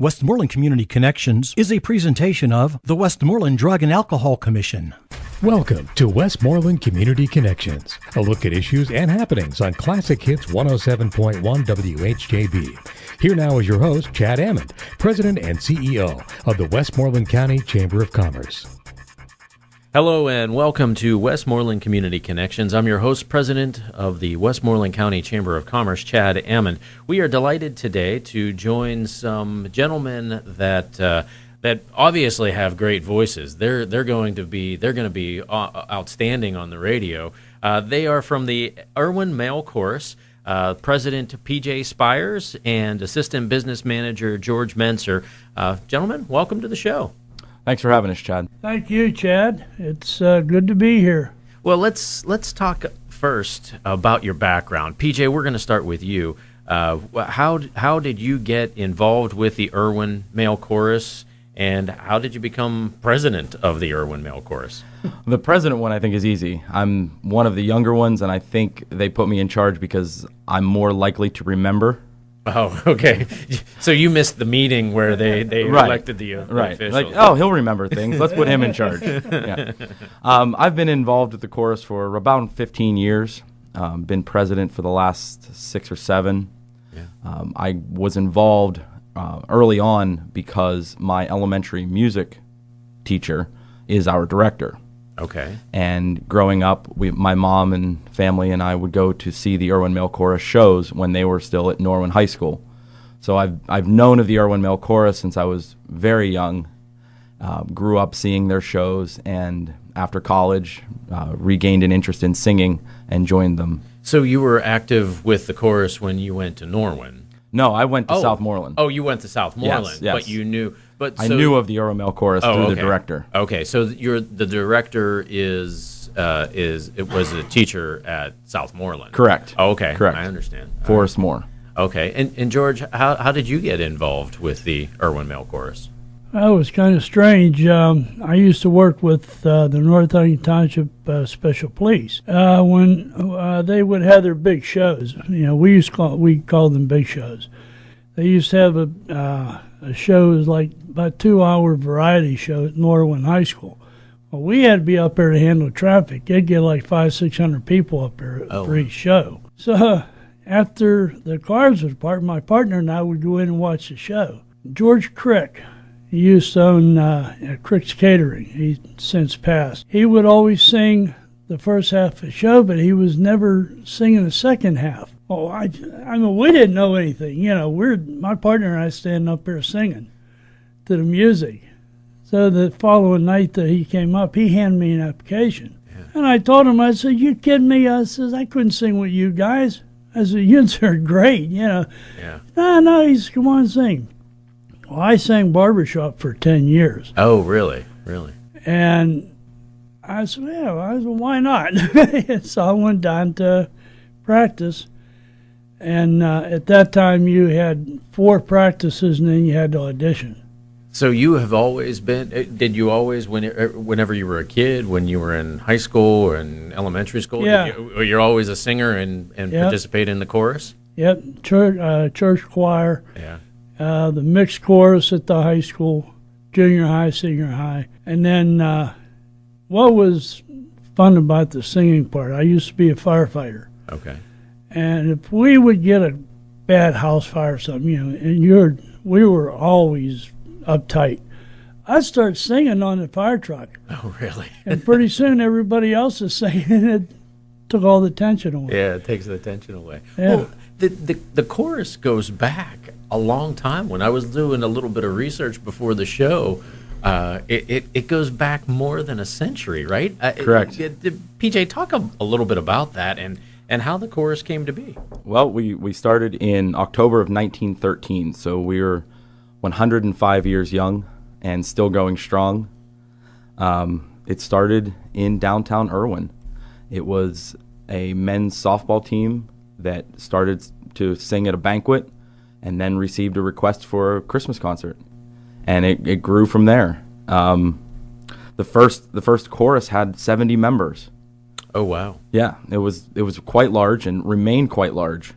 Westmoreland Community Connections is a presentation of the Westmoreland Drug and Alcohol Commission. Welcome to Westmoreland Community Connections, a look at issues and happenings on Classic Hits 107.1 WHJB. Here now is your host, Chad Amond, President and CEO of the Westmoreland County Chamber of Commerce. Hello and welcome to Westmoreland Community Connections. I'm your host, President of the Westmoreland County Chamber of Commerce, Chad Amond. We are delighted today to join some gentlemen that obviously have great voices. They're going to be outstanding on the radio. They are from the Irwin Male Chorus. President P.J. Spires and Assistant Business Manager George Muentzer. Gentlemen, welcome to the show. Thanks for having us, Chad. Thank you, Chad. It's good to be here. Well, let's talk first about your background. PJ, we're going to start with you. How did you get involved with the Irwin Male Chorus, and how did you become president of the Irwin Male Chorus? The president one, I think, is easy. I'm one of the younger ones, and I think they put me in charge because I'm more likely to remember. Oh, okay. So you missed the meeting where they Right. elected the official. Like, oh, he'll remember things. Let's put him in charge. Yeah. I've been involved with the chorus for about 15 years. Been president for the last 6 or 7. Yeah. I was involved early on because my elementary music teacher is our director. Okay. And growing up, my mom and family and I would go to see the Irwin Male Chorus shows when they were still at Norwin High School. So I've known of the Irwin Male Chorus since I was very young. Grew up seeing their shows, and after college, regained an interest in singing and joined them. So you were active with the chorus when you went to Norwin? No, I went to Southmoreland. Oh, you went to Southmoreland, yes. But you knew. I knew of the Irwin Male Chorus through the director. Okay, so the director was a teacher at Southmoreland. Correct. Oh, okay, Correct. I understand. Forrest Moore. Okay, and George, how did you get involved with the Irwin Male Chorus? Well, it was kind of strange. I used to work with the North Huntington Township Special Police when they would have their big shows. You know, we called them big shows. They used to have a show, it was like about 2-hour variety show at Norwin High School. Well, we had to be up there to handle traffic. They'd get like 500-600 people up there for each show. So after the cars was parked, my partner and I would go in and watch the show. George Crick, he used to own Crick's Catering. He's since passed. He would always sing the first half of the show, but he was never singing the second half. Oh, I mean, we didn't know anything. You know, my partner and I standing up there singing to the music. So the following night that he came up, he handed me an application. Yeah. And I told him, I said, "You kidding me?" I says, "I couldn't sing with you guys." I said, "You are great, you know." Yeah. No, he said, "Come on, sing." Well, I sang barbershop for 10 years. Oh, really? Really? And I said, why not? So I went down to practice. And at that time, you had 4 practices, and then you had to audition. So you have always been, did you always, whenever you were a kid, when you were in high school or in elementary school, Yeah. you're always a singer and Yep. participate in the chorus? Yep, church choir, Yeah. The mixed chorus at the high school, junior high, senior high. And then what was fun about the singing part, I used to be a firefighter. Okay. And if we would get a bad house fire or something, you know, and we were always uptight, I'd start singing on the fire truck. Oh, really? And pretty soon everybody else is singing, and it took all the tension away. Yeah, it takes the tension away. Yeah. Well, the chorus goes back a long time. When I was doing a little bit of research before the show, it goes back more than a century, right? Correct. PJ, talk a little bit about that and how the chorus came to be. Well, we started in October of 1913, so we were 105 years young and still going strong. It started in downtown Irwin. It was a men's softball team that started to sing at a banquet and then received a request for a Christmas concert. And it grew from there. The first chorus had 70 members. Oh, wow. Yeah, it was quite large and remained quite large.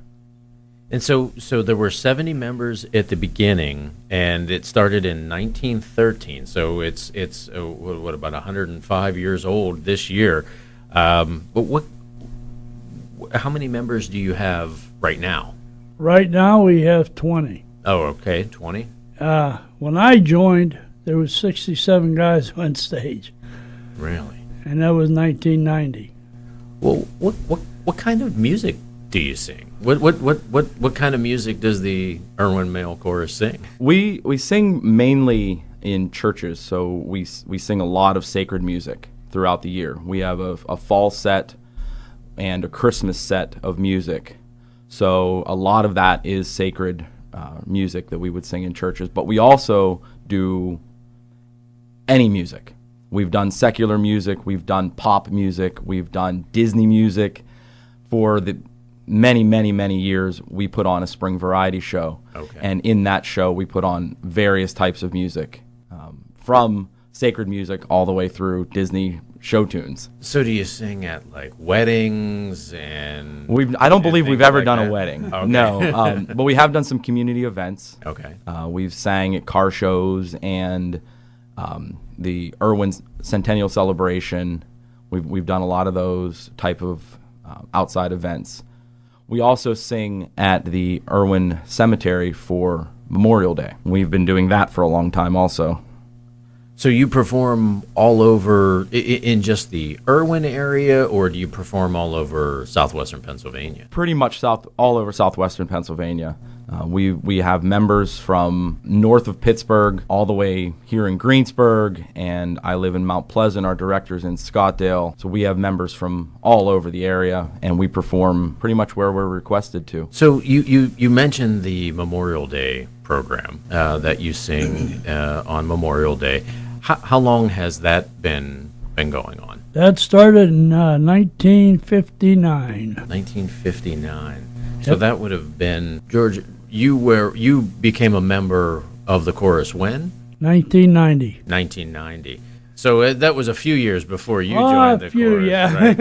And so there were 70 members at the beginning, and it started in 1913. So it's what about 105 years old this year? But how many members do you have right now? Right now we have 20. Oh, okay, 20. When I joined, there was 67 guys on stage, Really? and that was 1990. Well, what kind of music do you sing? What kind of music does the Irwin Male Chorus sing? We sing mainly in churches, so we sing a lot of sacred music throughout the year. We have a fall set and a Christmas set of music. So a lot of that is sacred music that we would sing in churches, but we also do any music. We've done secular music, we've done pop music, we've done Disney music. For the many years, we put on a spring variety show. Okay. And in that show, we put on various types of music, from sacred music all the way through Disney show tunes. So do you sing at like weddings and? I don't believe we've ever like done that? a wedding. Okay. No, but we have done some community events. Okay. We've sang at car shows and the Irwin Centennial Celebration. We've done a lot of those type of outside events. We also sing at the Irwin Cemetery for Memorial Day. We've been doing that for a long time also. So you perform all over in just the Irwin area, or do you perform all over southwestern Pennsylvania? Pretty much all over southwestern Pennsylvania. We have members from north of Pittsburgh all the way here in Greensburg, and I live in Mount Pleasant. Our director's in Scottsdale. So we have members from all over the area, and we perform pretty much where we're requested to. So you mentioned the Memorial Day program that you sing on Memorial Day. How long has that been going on? That started in 1959. 1959. So Yep. that would have been, George, you became a member of the chorus when? 1990. 1990. So that was a few years before you joined the chorus. Yeah. Right?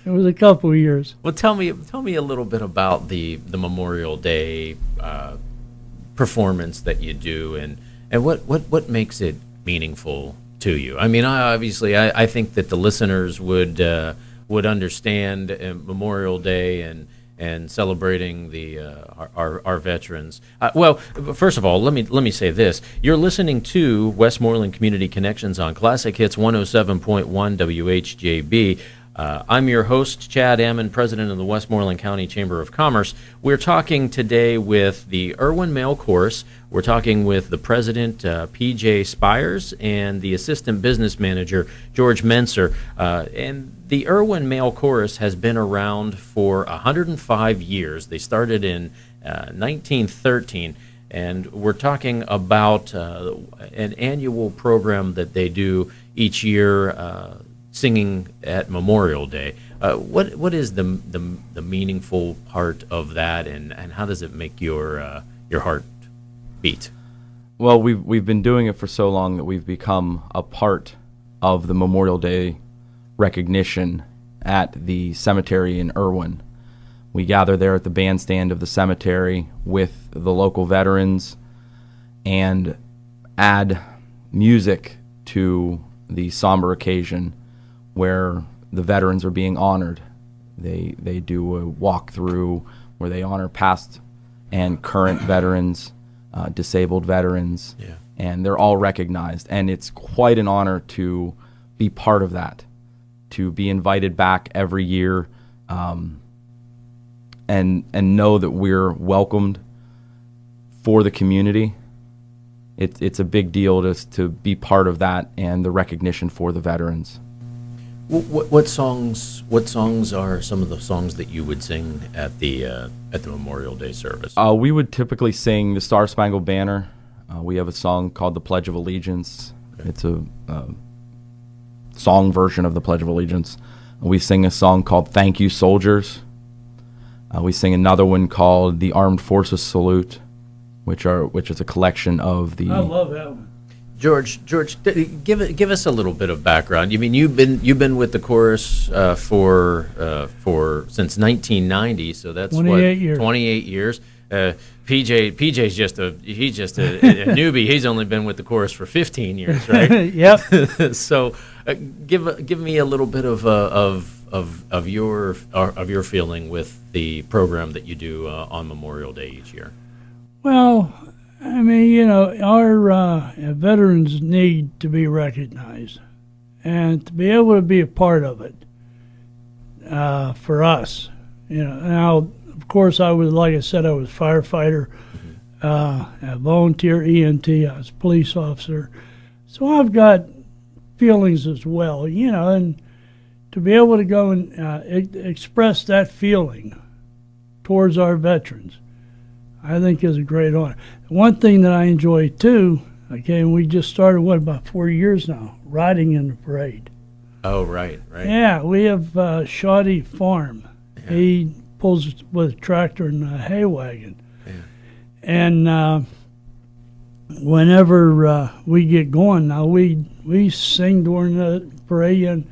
It was a couple of years. Well, tell me a little bit about the Memorial Day performance that you do, and what makes it meaningful to you. I mean, I think that the listeners would understand Memorial Day and celebrating our veterans. Well, first of all, let me say this: you're listening to Westmoreland Community Connections on Classic Hits 107.1 WHJB. I'm your host, Chad Amond, president of the Westmoreland County Chamber of Commerce. We're talking today with the Irwin Male Chorus. We're talking with the president, P.J. Spires, and the assistant business manager, George Muentzer. And the Irwin Male Chorus has been around for 105 years. They started in 1913. And we're talking about an annual program that they do each year, singing at Memorial Day. What is the meaningful part of that, and how does it make your heart beat? Well, we've been doing it for so long that we've become a part of the Memorial Day recognition at the cemetery in Irwin. We gather there at the bandstand of the cemetery with the local veterans and add music to the somber occasion where the veterans are being honored. They do a walkthrough where they honor past and current veterans, disabled veterans, Yeah. and they're all recognized. And it's quite an honor to be part of that, to be invited back every year, and know that we're welcomed for the community. It's a big deal to be part of that and the recognition for the veterans. What songs are some of the songs that you would sing at the Memorial Day service? We would typically sing the Star Spangled Banner. We have a song called the Pledge of Allegiance. Okay. It's a song version of the Pledge of Allegiance. We sing a song called Thank You Soldiers. We sing another one called the Armed Forces Salute, which is a collection of the... I love that one. George, give us a little bit of background. You mean you've been with the chorus for since 1990, so that's 28 years. 28 years. PJ's just a newbie. He's only been with the chorus for 15 years, right? Yep. So, give me a little bit of your feeling with the program that you do on Memorial Day each year. Well, I mean, our veterans need to be recognized, and to be able to be a part of it for us. Now, of course, like I said, I was a firefighter, a volunteer EMT, I was a police officer, so I've got feelings as well, and to be able to go and express that feeling towards our veterans, I think is a great honor. One thing that I enjoy too, we just started, about 4 years now, riding in the parade. Oh, right. Yeah, we have Shoddy Farm. Yeah. He pulls with a tractor and a hay wagon. Yeah. And whenever we get going now, we sing during the parade, and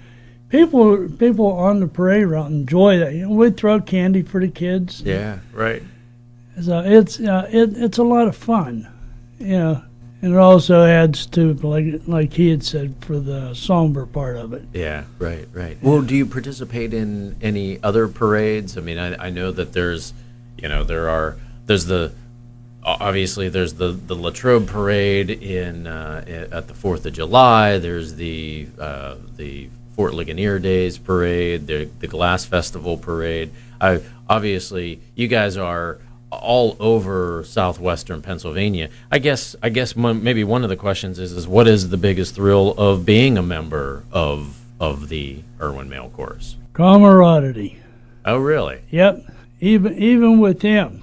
people on the parade route enjoy that. We throw candy for the kids. Yeah, right. So it's a lot of fun, and it also adds to, like he had said, for the somber part of it. Yeah, right. Well, do you participate in any other parades? I mean, I know that there's the Latrobe Parade at the 4th of July. There's the Fort Ligonier Days Parade, the Glass Festival Parade. Obviously, you guys are all over southwestern Pennsylvania. I guess maybe one of the questions is what is the biggest thrill of being a member of the Irwin Male Chorus? Camaraderie. Oh, really? Yep. Even with him.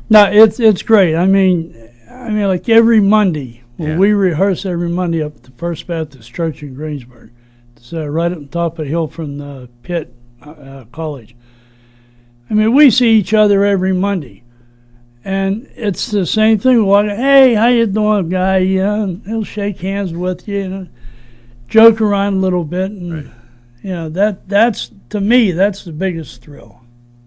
No, it's great. I mean, like every Monday, we rehearse every Monday up at the First Baptist Church in Greensburg. It's right up on top of the hill from the Pitt College. I mean, we see each other every Monday, and it's the same thing. Hey, how you doing, guy? And he'll shake hands with you, joke around a little bit, and that's to me that's the biggest thrill.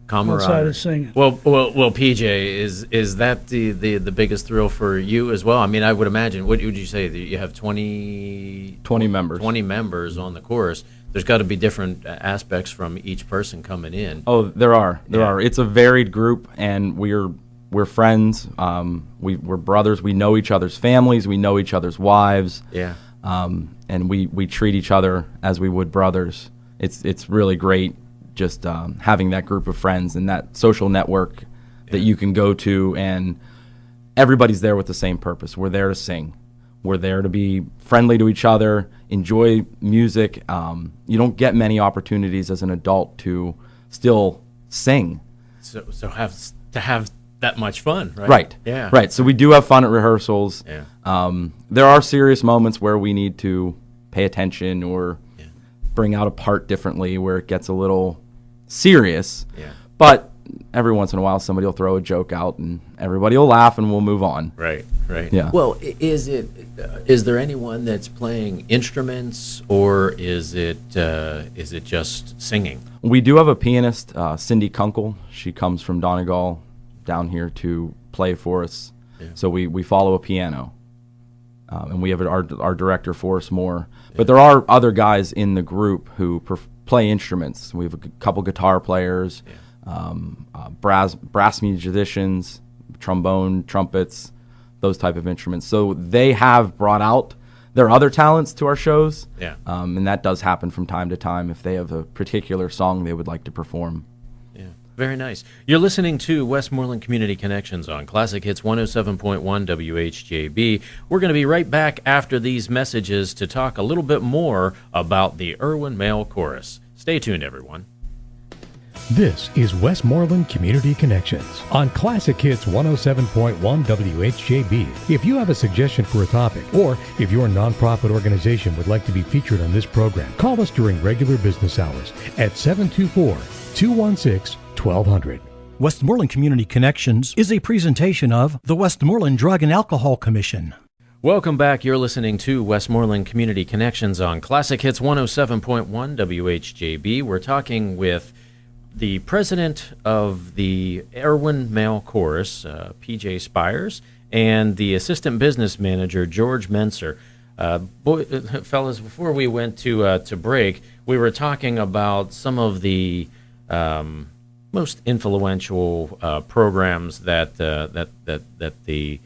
Camaraderie. Outside of singing. Well, PJ, is that the biggest thrill for you as well? I mean, I would imagine. What would you say? That you have 20 members. 20 members on the chorus. There's got to be different aspects from each person coming in. Oh, there are. It's a varied group, and we're friends. We're brothers. We know each other's families. We know each other's wives. Yeah. And we treat each other as we would brothers. It's really great just having that group of friends and that social network that you can go to, and everybody's there with the same purpose. We're there to sing. We're there to be friendly to each other, enjoy music. You don't get many opportunities as an adult to still sing. So have that much fun, right? Right. Yeah. Right. So we do have fun at rehearsals. Yeah. There are serious moments where we need to pay attention or bring out a part differently, where it gets a little serious. Yeah. But every once in a while, somebody will throw a joke out, and everybody will laugh, and we'll move on. Right. Yeah. Well, is there anyone that's playing instruments, or is it just singing? We do have a pianist, Cindy Kunkel. She comes from Donegal down here to play for us. Yeah. So we follow a piano, and we have our director, Forrest Moore. Yeah. But there are other guys in the group who play instruments. We have a couple guitar players. Yeah. Brass musicians, trombone, trumpets, those type of instruments. So they have brought out their other talents to our shows. Yeah. And that does happen from time to time if they have a particular song they would like to perform. Yeah. Very nice. You're listening to Westmoreland Community Connections on Classic Hits 107.1 WHJB. We're going to be right back after these messages to talk a little bit more about the Irwin Male Chorus. Stay tuned, everyone. This is Westmoreland Community Connections on Classic Hits 107.1 WHJB. If you have a suggestion for a topic, or if your nonprofit organization would like to be featured on this program, call us during regular business hours at 724-216-1200. Westmoreland Community Connections is a presentation of the Westmoreland Drug and Alcohol Commission. Welcome back. You're listening to Westmoreland Community Connections on Classic Hits 107.1 WHJB. We're talking with the president of the Irwin Male Chorus, P.J. Spires, and the assistant business manager, George Muentzer. Fellas, before we went to break, we were talking about some of the most influential programs that the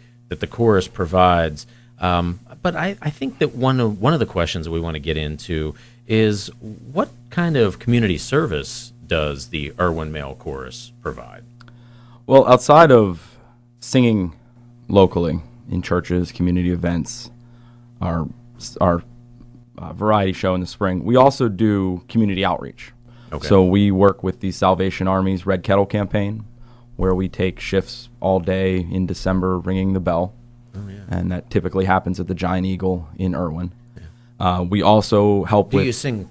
chorus provides. But I think that one of the questions that we want to get into is what kind of community service does the Irwin Male Chorus provide? Well, outside of singing locally in churches, community events, our variety show in the spring, we also do community outreach. Okay. So we work with the Salvation Army's Red Kettle campaign, where we take shifts all day in December ringing the bell. Oh, yeah. And that typically happens at the Giant Eagle in Irwin. Yeah. We also help Do with... you sing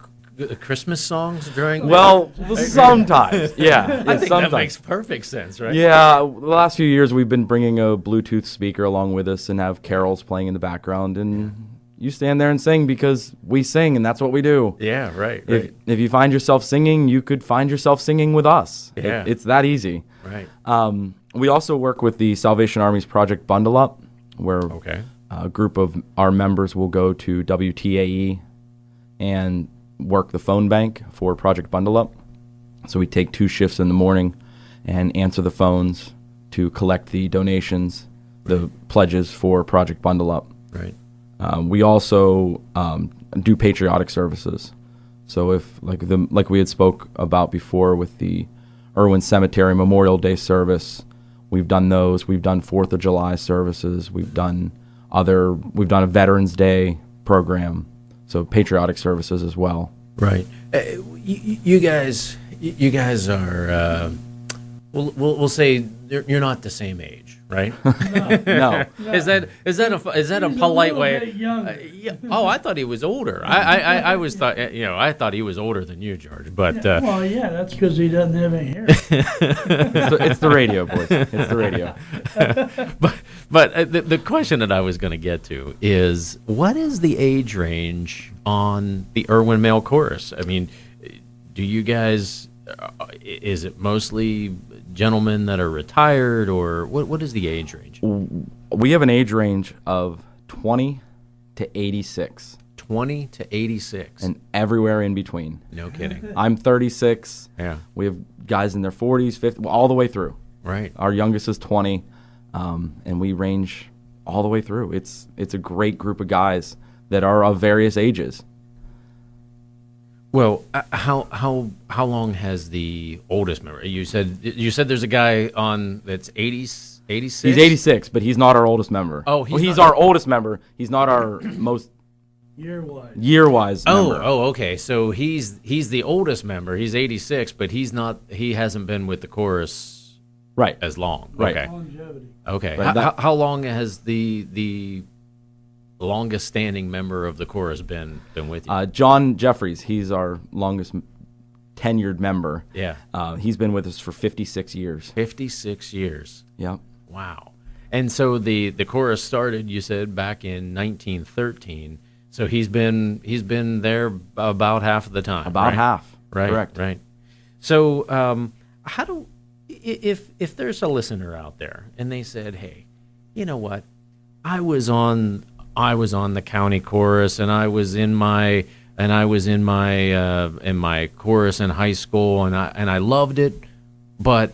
Christmas songs during? Well, sometimes, yeah. I think sometimes. that makes perfect sense, right? Yeah, the last few years we've been bringing a Bluetooth speaker along with us and have carols playing in the background, and you stand there and sing because we sing, and that's what we do. Yeah, right. If you find yourself singing, you could find yourself singing with us. Yeah. It's that easy. Right. We also work with the Salvation Army's Project Bundle Up, where a group of our members will go to WTAE and work the phone bank for Project Bundle Up. So we take 2 shifts in the morning and answer the phones to collect the donations, the pledges for Project Bundle Up. Right. We also do patriotic services. So if like we had spoke about before with the Irwin Cemetery Memorial Day service, we've done those. We've done 4th of July services. We've done a Veterans Day program. So patriotic services as well. Right. You guys are. We'll say you're not the same age, right? No. Is that a polite way? Yeah. Oh, I thought he was older. I thought he was older than you, George. But well, yeah, that's because he doesn't have any hair. It's the radio, boys. It's the radio. But the question that I was going to get to is, what is the age range on the Irwin Male Chorus? I mean, do you guys? Is it mostly gentlemen that are retired, or what is the age range? We have an age range of 20 to 86. 20 to 86. And everywhere in between. No kidding. I'm 36. Yeah. We have guys in their 40s, 50s, all the way through. Right. Our youngest is 20, and we range all the way through. It's a great group of guys that are of various ages. Well, how long has the oldest member? You said there's a guy on that's 86? He's 86, but he's not our oldest member. Oh, he's our oldest member. He's not our most year-wise member. Okay. So he's the oldest member. He's 86, but he hasn't been with the chorus right as long. Right. Okay. Longevity. Okay. Right. How long has the longest standing member of the chorus been with you? John Jeffries, he's our longest tenured member. Yeah. He's been with us for 56 years. 56 years. Yep. Wow. And so the chorus started, you said, back in 1913. So he's been there about half of the time. About half. Right. Correct. Right. So if there's a listener out there and they said, "Hey, you know what? I was on the county chorus, and I was in my chorus in high school, and I loved it, but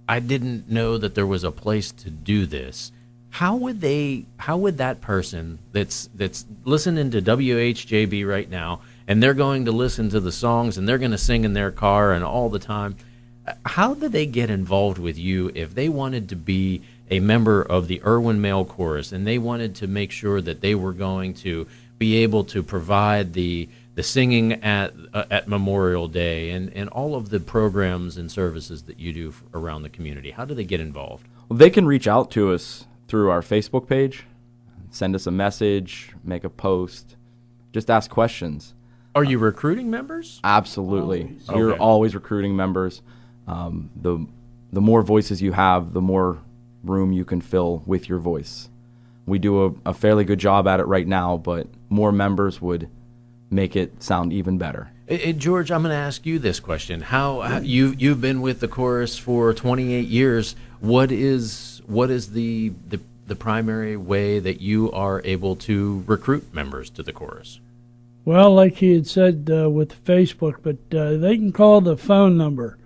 I didn't know that there was a place to do this." How would that person that's listening to WHJB right now, and they're going to listen to the songs and they're going to sing in their car and all the time, how did they get involved with you if they wanted to be a member of the Irwin Male Chorus and they wanted to make sure that they were going to be able to provide the singing at Memorial Day and all of the programs and services that you do around the community? How do they get involved? Well, they can reach out to us through our Facebook page, send us a message, make a post, just ask questions. Are you recruiting members? Absolutely. Always. You're Okay. always recruiting members. The the more voices you have, the more room you can fill with your voice. We do a fairly good job at it right now, but more members would make it sound even better. George, I'm going to ask you this question: how you've been with the chorus for 28 years? What is the primary way that you are able to recruit members to the chorus? Well, like he had said with Facebook, but they can call the phone number.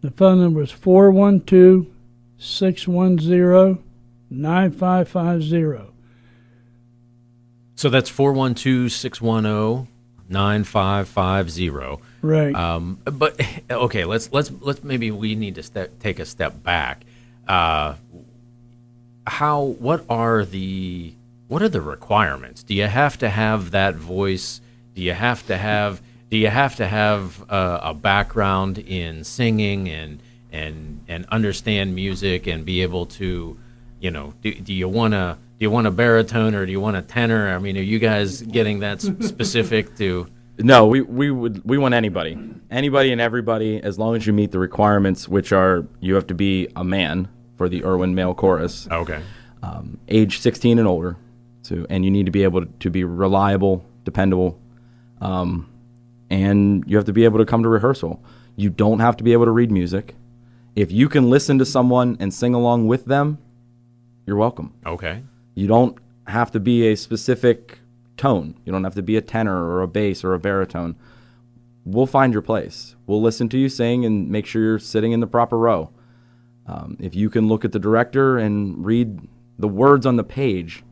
The phone number is 412-610-9550. So that's 412-610-9550. Right. But okay, let's maybe we need to take a step back. What are the requirements? Do you have to have that voice? Do you have to have a background in singing and understand music and be able to, do you want a baritone or do you want a tenor? I mean, are you guys getting that specific to? No, we want anybody and everybody, as long as you meet the requirements, which are you have to be a man for the Irwin Male Chorus. Okay. Age 16 and older, and you need to be able to be reliable, dependable, and you have to be able to come to rehearsal. You don't have to be able to read music. If you can listen to someone and sing along with them, you're welcome. Okay. You don't have to be a specific tone. You don't have to be a tenor or a bass or a baritone. We'll find your place. We'll listen to you sing and make sure you're sitting in the proper row. If you can look at the director and read the words on the page,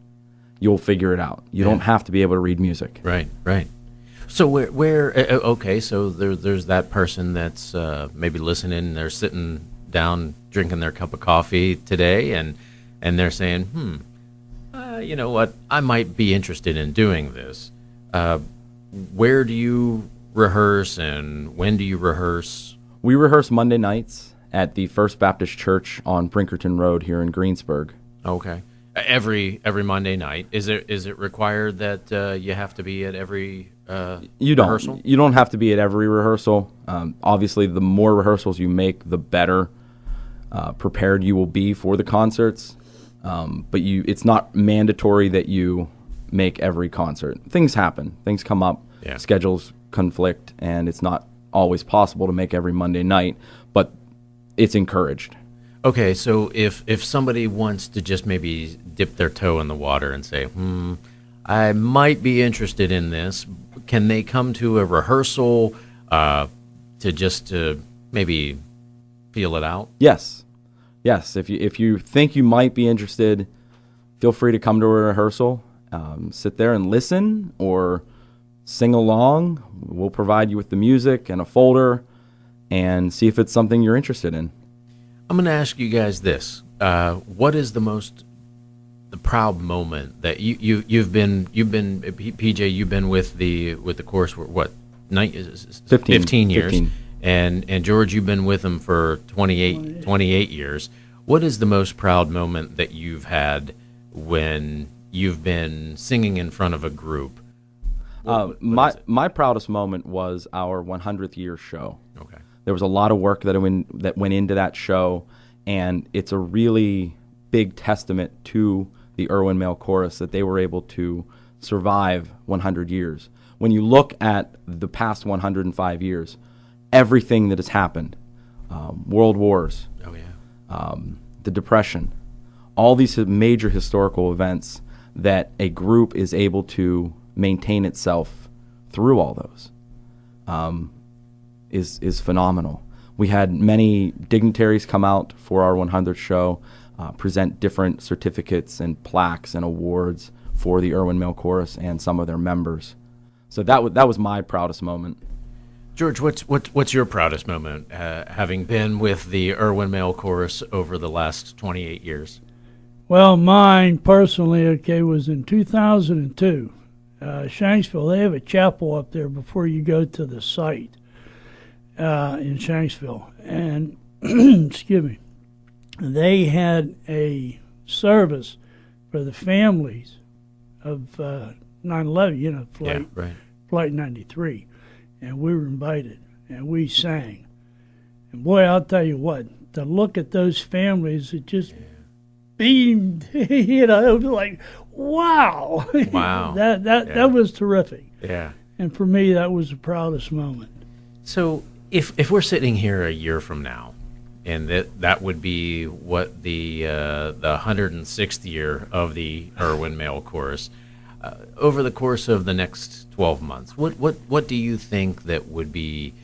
you'll figure it out. You don't have to be able to read music. Right. So okay, so there's that person that's maybe listening, they're sitting down drinking their cup of coffee today, and they're saying, you know what, I might be interested in doing this. Where do you rehearse and when do you rehearse? We rehearse Monday nights at the First Baptist Church on Brinkerton Road here in Greensburg. Okay. Every Monday night. Is it required that you have to be at every rehearsal? You don't have to be at every rehearsal. Obviously, the more rehearsals you make, the better prepared you will be for the concerts. But it's not mandatory that you make every concert. Things happen. Things come up. Yeah. Schedules conflict, and it's not always possible to make every Monday night, but it's encouraged. Okay, so if somebody wants to just maybe dip their toe in the water and say, I might be interested in this, can they come to a rehearsal to maybe feel it out? Yes. If you think you might be interested, feel free to come to a rehearsal, sit there and listen or sing along. We'll provide you with the music and a folder and see if it's something you're interested in. I'm going to ask you guys this: what is the proud moment that you've been PJ? You've been with the chorus for what? 15 years, 15. And George, you've been with them for 28 years. What is the most proud moment that you've had when you've been singing in front of a group? My proudest moment was our 100th year show. Okay. There was a lot of work that went into that show, and it's a really big testament to the Irwin Male Chorus that they were able to survive 100 years. When you look at the past 105 years, everything that has happened, world wars, the Depression, all these major historical events, that a group is able to maintain itself through all those is phenomenal. We had many dignitaries come out for our 100th show, present different certificates and plaques and awards for the Irwin Male Chorus and some of their members. So that was my proudest moment. George, what's your proudest moment, having been with the Irwin Male Chorus over the last 28 years? Well, mine personally, was in 2002. Shanksville, they have a chapel up there before you go to the site in Shanksville. And, excuse me, they had a service for the families of 9/11, Flight 93. And we were invited, and we sang. And boy, I'll tell you what, to look at those families, it just beamed. It was like, wow. Wow. That was terrific. Yeah. And for me, that was the proudest moment. So if we're sitting here a year from now, and that would be what the 106th year of the Irwin Male Chorus, over the course of the next 12 months, what do you think that would be,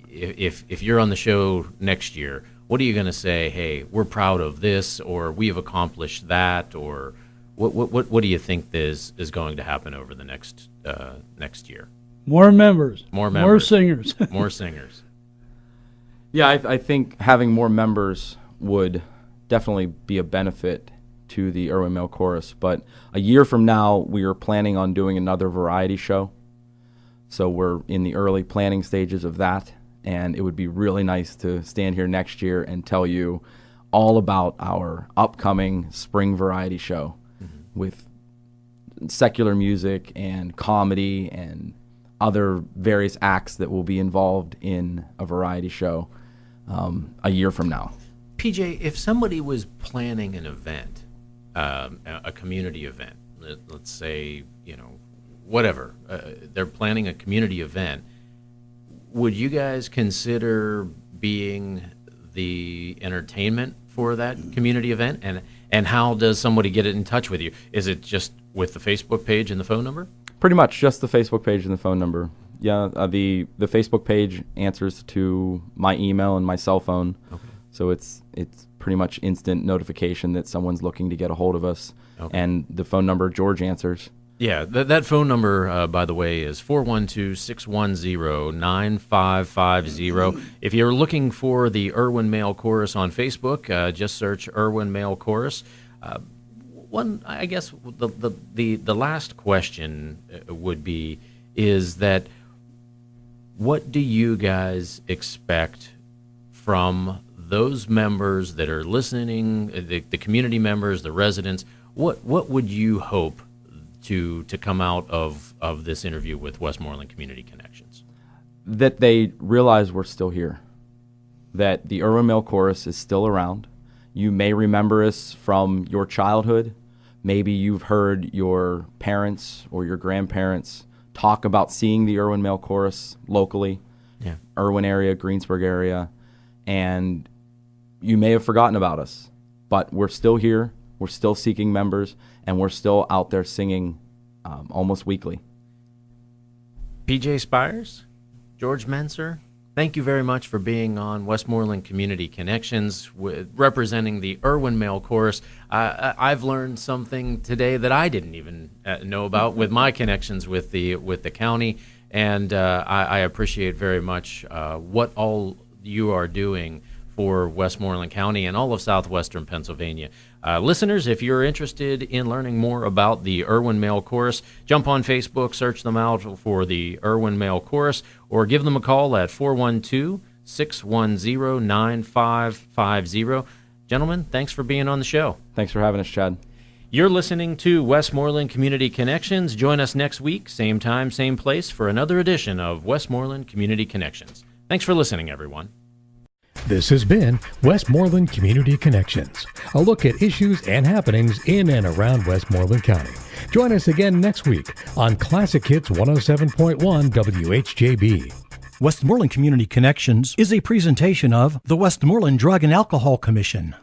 if you're on the show next year, what are you going to say? Hey, we're proud of this, or we have accomplished that, or what do you think is going to happen over the next year? More members. More members. More singers. More singers. Yeah, I think having more members would definitely be a benefit to the Irwin Male Chorus. But a year from now, we are planning on doing another variety show. So we're in the early planning stages of that. And it would be really nice to stand here next year and tell you all about our upcoming spring variety show with secular music and comedy and other various acts that will be involved in a variety show a year from now. PJ, if somebody was planning an event, a community event, let's say, whatever, they're planning a community event, would you guys consider being the entertainment for that community event? And how does somebody get in touch with you? Is it just with the Facebook page and the phone number? Pretty much just the Facebook page and the phone number. Yeah, the Facebook page answers to my email and my cell phone. Okay. So it's pretty much instant notification that someone's looking to get a hold of us. Okay. And the phone number, George answers. Yeah, that phone number, by the way, is 412-610-9550. If you're looking for the Irwin Male Chorus on Facebook, just search Irwin Male Chorus. I guess the last question would be is that what do you guys expect from those members that are listening, the community members, the residents? What would you hope to come out of this interview with Westmoreland Community Connections? That they realize we're still here, that the Irwin Male Chorus is still around. You may remember us from your childhood. Maybe you've heard your parents or your grandparents talk about seeing the Irwin Male Chorus locally, Irwin area, Greensburg area, and you may have forgotten about us, but we're still here. We're still seeking members, and we're still out there singing almost weekly. P.J. Spires, George Muentzer, thank you very much for being on Westmoreland Community Connections, representing the Irwin Male Chorus. I've learned something today that I didn't even know about with my connections with the county, and I appreciate very much what all you are doing for Westmoreland County and all of southwestern Pennsylvania. Listeners, if you're interested in learning more about the Irwin Male Chorus, jump on Facebook, search them out for the Irwin Male Chorus, or give them a call at 412-610-9550. Gentlemen, thanks for being on the show. Thanks for having us, Chad. You're listening to Westmoreland Community Connections. Join us next week, same time, same place, for another edition of Westmoreland Community Connections. Thanks for listening, everyone. This has been Westmoreland Community Connections, a look at issues and happenings in and around Westmoreland County. Join us again next week on Classic Hits 107.1 WHJB. Westmoreland Community Connections is a presentation of the Westmoreland Drug and Alcohol Commission.